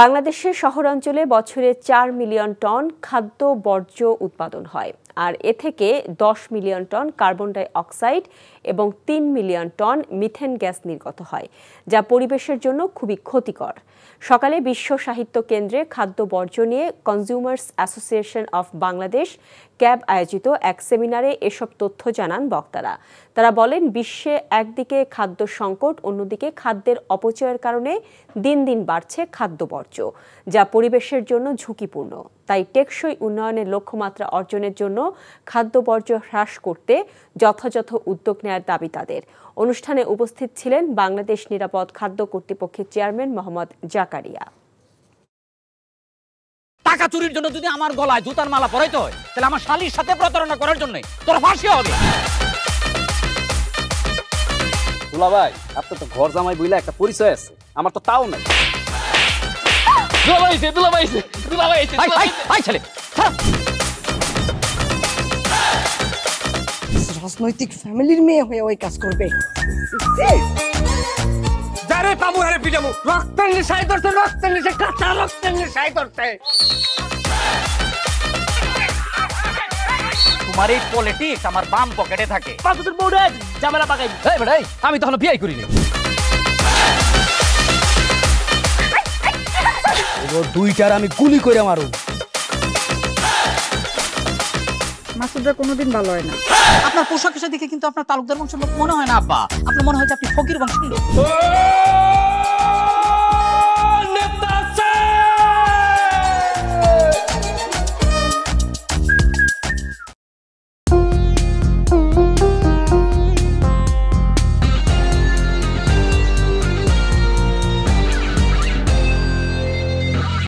বাংলাদেশের শহরাঞ্চলে বছরে ৪ মিলিয়ন টন খাদ্য বর্জ্য উৎপাদন হয় আর এ থেকে ১০ million ton carbon die oxide এবং ৩ মিলিয়ন টন মিথেন গ্যাস নির্গত হয়, যা পরিবেশের জন্য খুবই ক্ষতিকর। সকালে বিশ্ব সাহিত্য কেন্দ্রে খাদ্য বর্জ্য নিয়ে consumers association of Bangladesh cab আয়োজিত এক সেমিনারে এসব তথ্য জানান বক্তারা। তারা বলেন, বিশ্বে একদিকে খাদ্য সংকট, অন্যদিকে খাদ্যের অপচয়ের কারণে দিন দিন বাড়ছে খাদ্য বর্জ্য, যা পরিবেশের জন্য ঝুঁকিপূর্ণ। তাই টেকসই উন্নয়নের লক্ষ্যমাত্রা অর্জনের জন্য খাদ্য বর্জ্য হ্রাস করতে যথাযথ উদ্যোগ নেওয়ার দাবি তাদের। অনুষ্ঠানে উপস্থিত ছিলেন বাংলাদেশ নিরাপদ খাদ্য কর্তৃপক্ষের চেয়ারম্যান মোহাম্মদ জাকারিয়া। টাকা চুরির জন্য যদি আমার গলায় জুতার মালা পরাইতে হয়, তাহলে আমার শালীর সাথে প্রতারণা করার জন্য তোর ফাঁসি হবে। দুলা ভাই, আপনার তো ঘর জামাই বইলা একটা পরিচয় আছে, আমার তো তাও নাই। রাজনৈতিক ফ্যামিলির মেয়ে হয়ে ওই কাজ করবে। যারে পাবো আরে পিটাবো, রক্তের নেশায় ধরতে, রক্তের নেশায়, কাঁচা রক্তের নেশায় ধরতে। তোমার এই পলিটিক্স আমার বাম পকেটে থাকে। পাকুতের বউরে ঝামেলা পাকাই। এই বেটাই, আমি তখন বিয়ে করিনি। দুইটার আমি গুলি করে মারু। মাসুদরা কোনোদিন ভালো হয় না। আপনার পোশাক দেখে কিন্তু আপনার তালুকদার বংশের লোক মনে হয় না আব্বা, আপনার মনে হয় যে আপনি ফকির বংশের লোক।